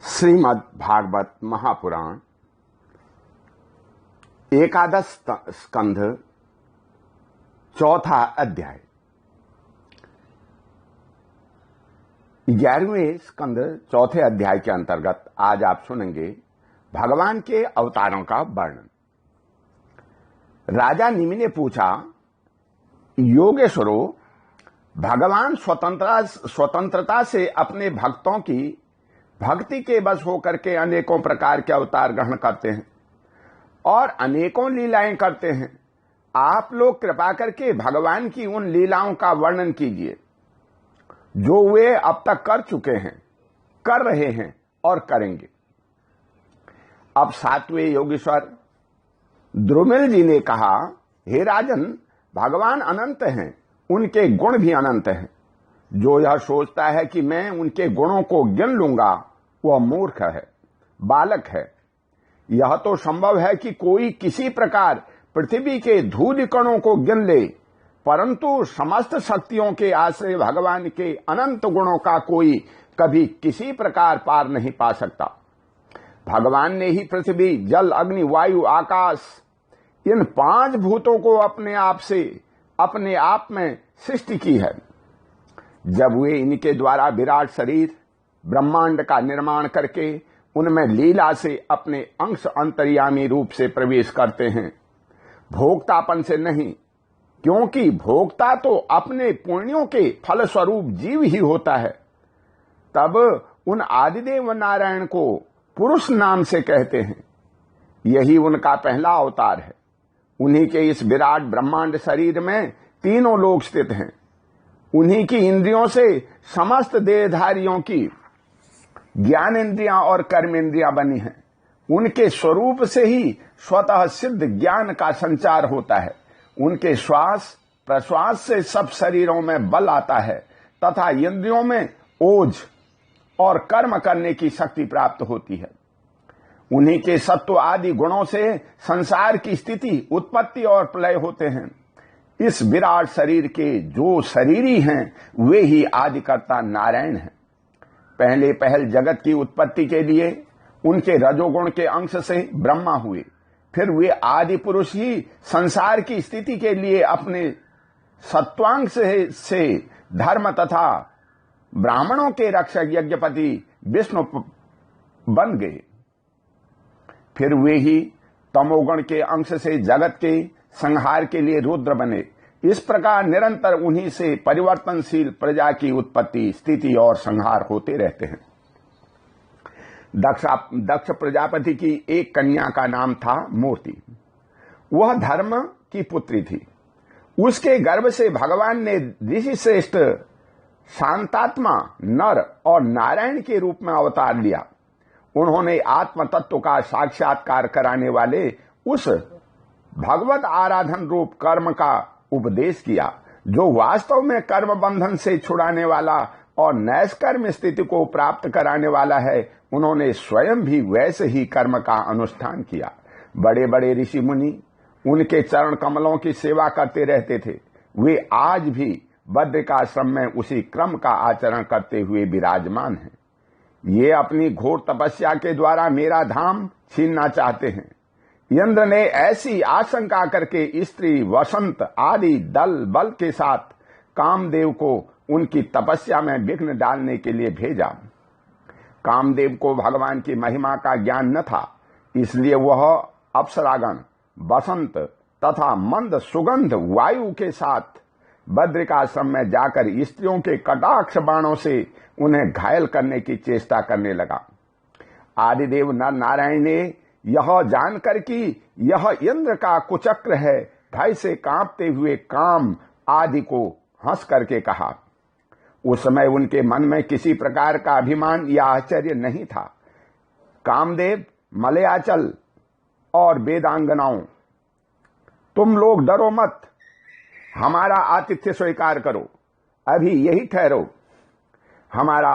श्रीमद् भागवत महापुराण एकादश स्कंध चौथा अध्याय। 11वें स्कंध चौथे अध्याय के अंतर्गत आज आप सुनेंगे भगवान के अवतारों का वर्णन। राजा निमि ने पूछा, योगेश्वरों, भगवान स्वतंत्रता से अपने भक्तों की भक्ति के बस होकर के अनेकों प्रकार के अवतार ग्रहण करते हैं और अनेकों लीलाएं करते हैं। आप लोग कृपा करके भगवान की उन लीलाओं का वर्णन कीजिए जो वे अब तक कर चुके हैं, कर रहे हैं और करेंगे। अब 7वें योगेश्वर द्रुमिल जी ने कहा, हे राजन, भगवान अनंत हैं, उनके गुण भी अनंत हैं। जो यह सोचता है कि मैं उनके गुणों को गिन लूंगा वह मूर्ख है, बालक है। यह तो संभव है कि कोई किसी प्रकार पृथ्वी के धूल कणों को गिन ले, परंतु समस्त शक्तियों के आश्रय भगवान के अनंत गुणों का कोई कभी किसी प्रकार पार नहीं पा सकता। भगवान ने ही पृथ्वी, जल, अग्नि, वायु, आकाश इन 5 भूतों को अपने आप में सृष्टि की है। जब वे इनके द्वारा विराट शरीर ब्रह्मांड का निर्माण करके उनमें लीला से अपने अंश अंतर्यामी रूप से प्रवेश करते हैं, भोक्तापन से नहीं, क्योंकि भोक्ता तो अपने पुण्यों के फलस्वरूप जीव ही होता है, तब उन आदिदेव नारायण को पुरुष नाम से कहते हैं। यही उनका पहला अवतार है। उन्हीं के इस विराट ब्रह्मांड शरीर में तीनों लोक स्थित हैं। उन्हीं की इंद्रियों से समस्त देहधारियों की ज्ञान इंद्रियां और कर्म इंद्रियां बनी हैं। उनके स्वरूप से ही स्वतः सिद्ध ज्ञान का संचार होता है। उनके श्वास प्रश्वास से सब शरीरों में बल आता है तथा इंद्रियों में ओज और कर्म करने की शक्ति प्राप्त होती है। उन्हीं के सत्व आदि गुणों से संसार की स्थिति, उत्पत्ति और प्रलय होते हैं। इस विराट शरीर के जो शरीरी हैं वे ही आदिकर्ता नारायण हैं। पहल जगत की उत्पत्ति के लिए उनके रजोगुण के अंश से ब्रह्मा हुए। फिर वे आदि पुरुष ही संसार की स्थिति के लिए अपने सत्वांश से धर्म तथा ब्राह्मणों के रक्षक यज्ञपति विष्णु बन गए। फिर वे ही तमोगुण के अंश से जगत के संहार के लिए रुद्र बने। इस प्रकार निरंतर उन्हीं से परिवर्तनशील प्रजा की उत्पत्ति, स्थिति और संहार होते रहते हैं। दक्ष प्रजापति की एक कन्या का नाम था मूर्ति। वह धर्म की पुत्री थी। उसके गर्भ से भगवान ने ऋषि श्रेष्ठ शांतात्मा नर और नारायण के रूप में अवतार लिया। उन्होंने आत्म तत्व का साक्षात्कार कराने वाले उस भगवत आराधन रूप कर्म का उपदेश किया, जो वास्तव में कर्म बंधन से छुड़ाने वाला और नैष्कर्म स्थिति को प्राप्त कराने वाला है। उन्होंने स्वयं भी वैसे ही कर्म का अनुष्ठान किया। बड़े बड़े ऋषि मुनि उनके चरण कमलों की सेवा करते रहते थे। वे आज भी बद्रिकाश्रम में उसी क्रम का आचरण करते हुए विराजमान हैं। ये अपनी घोर तपस्या के द्वारा मेरा धाम छीनना चाहते हैं। इंद्र ने ऐसी आशंका करके स्त्री, वसंत आदि दल बल के साथ कामदेव को उनकी तपस्या में विघ्न डालने के लिए भेजा। कामदेव को भगवान की महिमा का ज्ञान न था, इसलिए वह अप्सरागण, बसंत तथा मंद सुगंध वायु के साथ बद्रिकाश्रम में जाकर स्त्रियों के कटाक्ष बाणों से उन्हें घायल करने की चेष्टा करने लगा। आदिदेव नर नारायण ने यह जानकर कि यह इंद्र का कुचक्र है, भय से कांपते हुए काम आदि को हंस करके कहा। उस समय उनके मन में किसी प्रकार का अभिमान या आश्चर्य नहीं था। कामदेव, मलयाचल और वेदांगनाओं, तुम लोग डरो मत, हमारा आतिथ्य स्वीकार करो, अभी यही ठहरो। हमारा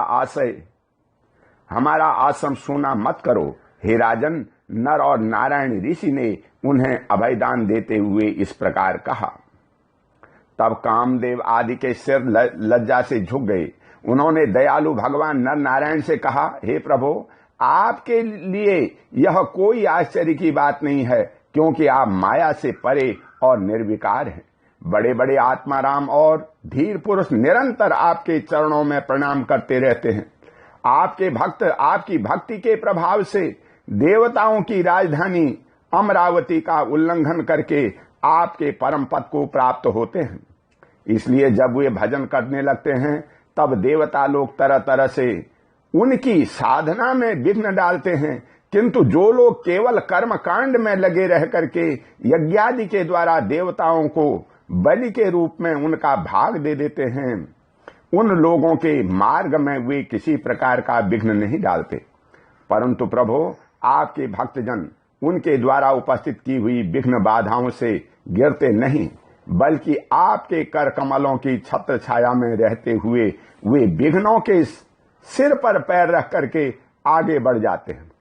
आश्रम सूना मत करो। हे राजन, नर और नारायण ऋषि ने उन्हें अभयदान देते हुए इस प्रकार कहा। तब कामदेव आदि के सिर लज्जा से झुक गए। उन्होंने दयालु भगवान नर नारायण से कहा, हे प्रभु, आपके लिए यह कोई आश्चर्य की बात नहीं है, क्योंकि आप माया से परे और निर्विकार हैं। बड़े बड़े आत्माराम और धीर पुरुष निरंतर आपके चरणों में प्रणाम करते रहते हैं। आपके भक्त आपकी भक्ति के प्रभाव से देवताओं की राजधानी अमरावती का उल्लंघन करके आपके परम पद को प्राप्त होते हैं। इसलिए जब वे भजन करने लगते हैं, तब देवता लोग तरह तरह से उनकी साधना में विघ्न डालते हैं, किंतु जो लोग केवल कर्म कांड में लगे रह करके यज्ञादि के द्वारा देवताओं को बलि के रूप में उनका भाग दे देते हैं, उन लोगों के मार्ग में वे किसी प्रकार का विघ्न नहीं डालते। परंतु प्रभु, आपके भक्तजन उनके द्वारा उपस्थित की हुई विघ्न बाधाओं से गिरते नहीं, बल्कि आपके कर कमलों की छत्र छाया में रहते हुए वे विघ्नों के सिर पर पैर रख करके आगे बढ़ जाते हैं,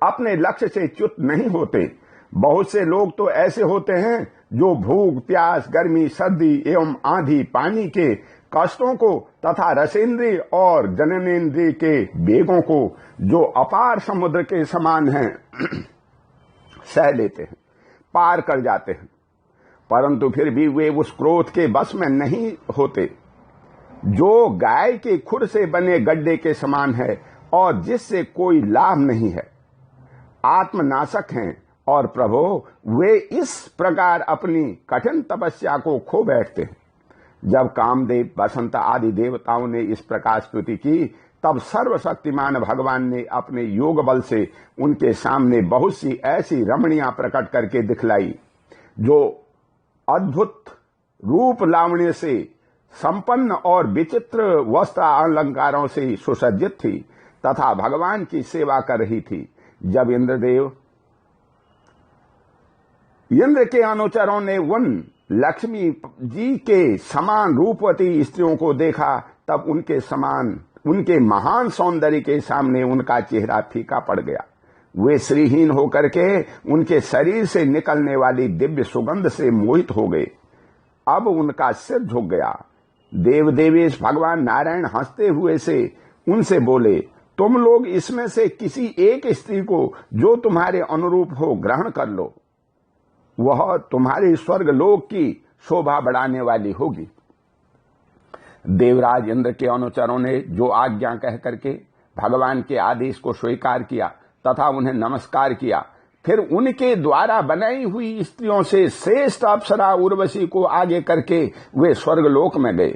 अपने लक्ष्य से च्युत नहीं होते। बहुत से लोग तो ऐसे होते हैं जो भूख, प्यास, गर्मी, सर्दी एवं आंधी पानी के कष्टों को तथा रसेंद्रिय और जननेन्द्रिय के वेगों को, जो अपार समुद्र के समान हैं, सह लेते हैं, पार कर जाते हैं, परंतु फिर भी वे उस क्रोध के बस में नहीं होते जो गाय के खुर से बने गड्ढे के समान है और जिससे कोई लाभ नहीं है। आत्मनाशक हैं और प्रभु, वे इस प्रकार अपनी कठिन तपस्या को खो बैठते हैं। जब कामदेव, बसंत आदि देवताओं ने इस प्रकार स्तुति की, तब सर्वशक्तिमान भगवान ने अपने योग बल से उनके सामने बहुत सी ऐसी रमणियां प्रकट करके दिखलाई, जो अद्भुत रूप लावण्य से संपन्न और विचित्र वस्त्र अलंकारों से सुसज्जित थी तथा भगवान की सेवा कर रही थी। जब इंद्र के अनुचरों ने उन लक्ष्मी जी के समान रूपवती स्त्रियों को देखा, तब उनके महान सौंदर्य के सामने उनका चेहरा फीका पड़ गया। वे श्रीहीन होकर के उनके शरीर से निकलने वाली दिव्य सुगंध से मोहित हो गए। अब उनका सिर झुक गया। देवदेवेश भगवान नारायण हंसते हुए से उनसे बोले, तुम लोग इसमें से किसी एक स्त्री को जो तुम्हारे अनुरूप हो ग्रहण कर लो, वह तुम्हारे स्वर्ग लोक की शोभा बढ़ाने वाली होगी। देवराज इंद्र के अनुचरों ने जो आज्ञा कह करके भगवान के आदेश को स्वीकार किया तथा उन्हें नमस्कार किया, फिर उनके द्वारा बनाई हुई स्त्रियों से श्रेष्ठ अप्सरा उर्वशी को आगे करके वे स्वर्गलोक में गए।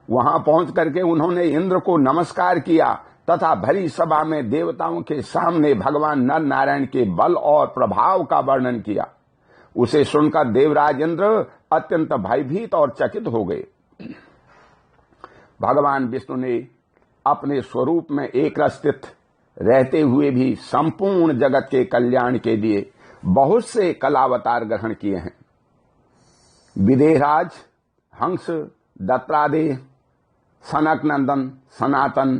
वहां पहुंच करके उन्होंने इंद्र को नमस्कार किया तथा भरी सभा में देवताओं के सामने भगवान नर नारायण के बल और प्रभाव का वर्णन किया। उसे सुनकर देवराज इंद्र अत्यंत भयभीत और चकित हो गए। भगवान विष्णु ने अपने स्वरूप में एक रस स्थित रहते हुए भी संपूर्ण जगत के कल्याण के लिए बहुत से कलावतार ग्रहण किए हैं। विदेहराज, हंस, दत्तादेह, सनक नंदन, सनातन,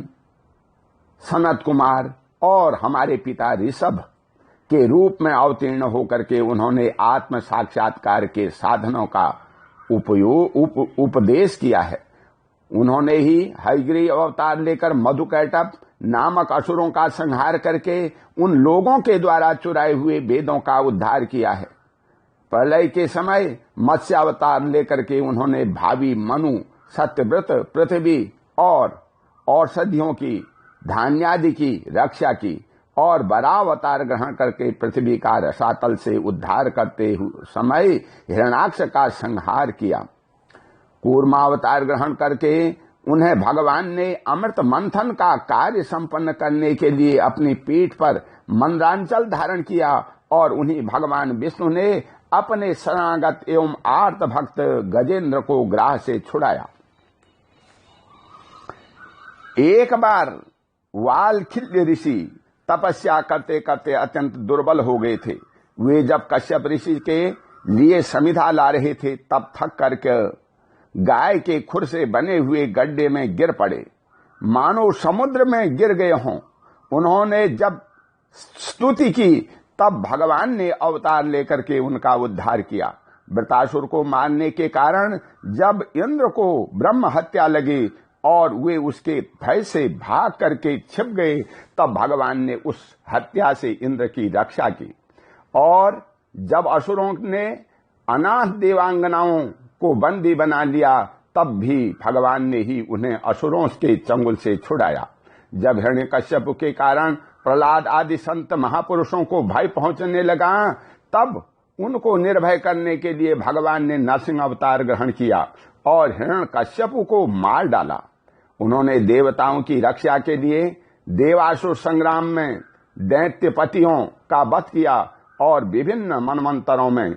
सनत कुमार और हमारे पिता ऋषभ के रूप में अवतीर्ण होकर के उन्होंने आत्म साक्षात्कार के साधनों का उपदेश किया है। उन्होंने ही हयग्रीव अवतार लेकर मधुकैटभ नामक असुरों का संहार करके उन लोगों के द्वारा चुराए हुए वेदों का उद्धार किया है। प्रलय के समय मत्स्य अवतार लेकर के उन्होंने भावी मनु, सत्यव्रत, पृथ्वी और औषधियों की, धान्यादि की रक्षा की और वरावतार ग्रहण करके पृथ्वी का रसातल से उद्धार करते हुए समय हिरण्याक्ष का संहार किया। कूर्मावतार ग्रहण करके उन्हें भगवान ने अमृत मंथन का कार्य संपन्न करने के लिए अपनी पीठ पर मंद्रांचल धारण किया और उन्हीं भगवान विष्णु ने अपने शरणागत एवं आर्त भक्त गजेंद्र को ग्राह से छुड़ाया। एक बार वाल्खिल्य ऋषि तपस्या करते करते अत्यंत दुर्बल हो गए थे। वे जब कश्यप ऋषि के लिए समिधा ला रहे थे, तब थक करके गाय के खुर से बने हुए गड्ढे में गिर पड़े, मानो समुद्र में गिर गए हों। उन्होंने जब स्तुति की, तब भगवान ने अवतार लेकर के उनका उद्धार किया। वृतासुर को मारने के कारण जब इंद्र को ब्रह्म हत्या लगी, और वे उसके भय से भाग करके छिप गए, तब भगवान ने उस हत्या से इंद्र की रक्षा की। और जब असुरों ने अनाथ देवांगनाओं को बंदी बना लिया, तब भी भगवान ने ही उन्हें असुरों के चंगुल से छुड़ाया। जब हिरण्यकश्यप के कारण प्रहलाद आदि संत महापुरुषों को भय पहुंचने लगा, तब उनको निर्भय करने के लिए भगवान ने नरसिंह अवतार ग्रहण किया और हिरण्यकश्यप को मार डाला। उन्होंने देवताओं की रक्षा के लिए देवासुर संग्राम में दैत्यपतियों का वध किया और विभिन्न मनमंत्रों में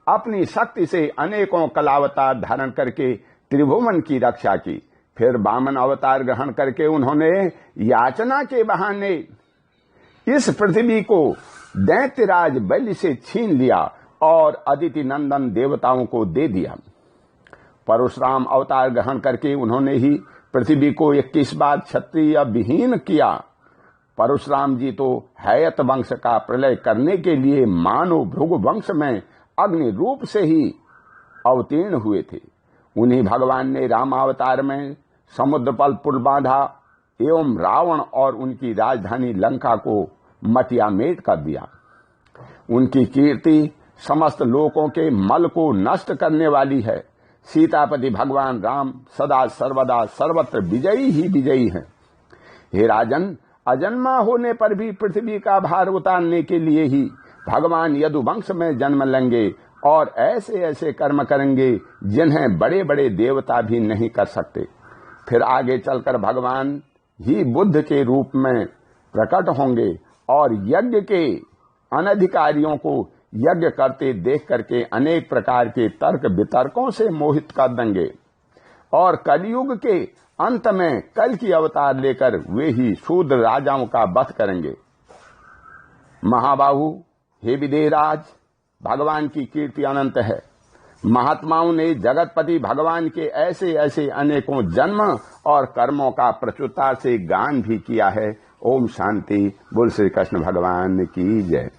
अपनी शक्ति से अनेकों कलावतार धारण करके त्रिभुवन की रक्षा की। फिर वामन अवतार ग्रहण करके उन्होंने याचना के बहाने इस पृथ्वी को दैत्यराज बलि से छीन लिया और अदिति नंदन देवताओं को दे दिया। परशुराम अवतार ग्रहण करके उन्होंने ही पृथ्वी को 21 बार क्षत्रिय विहीन किया। परशुराम जी तो हैयत वंश का प्रलय करने के लिए मानव भृगु वंश में अग्नि रूप से ही अवतीर्ण हुए थे। उन्हीं भगवान ने रामावतार में समुद्र पर पुल बांधा एवं रावण और उनकी राजधानी लंका को मटियामेट कर दिया। उनकी कीर्ति समस्त लोकों के मल को नष्ट करने वाली है। सीतापति भगवान राम सदा सर्वदा सर्वत्र विजयी ही विजयी हैं। हे राजन, अजन्मा होने पर भी पृथ्वी का भार उतारने के लिए ही भगवान यदुवंश में जन्म लेंगे और ऐसे ऐसे कर्म करेंगे जिन्हें बड़े बड़े देवता भी नहीं कर सकते। फिर आगे चलकर भगवान ही बुद्ध के रूप में प्रकट होंगे और यज्ञ के अनधिकारियों को यज्ञ करते देख करके अनेक प्रकार के तर्क वितर्कों से मोहित कर देंगे और कलयुग के अंत में कल की अवतार लेकर वे ही शूद्र राजाओं का वध करेंगे। महाबाहु, हे विदेहराज, भगवान की कीर्ति अनंत है। महात्माओं ने जगतपति भगवान के ऐसे ऐसे अनेकों जन्म और कर्मों का प्रचुरता से गान भी किया है। ओम शांति। बोल श्री कृष्ण भगवान की जय।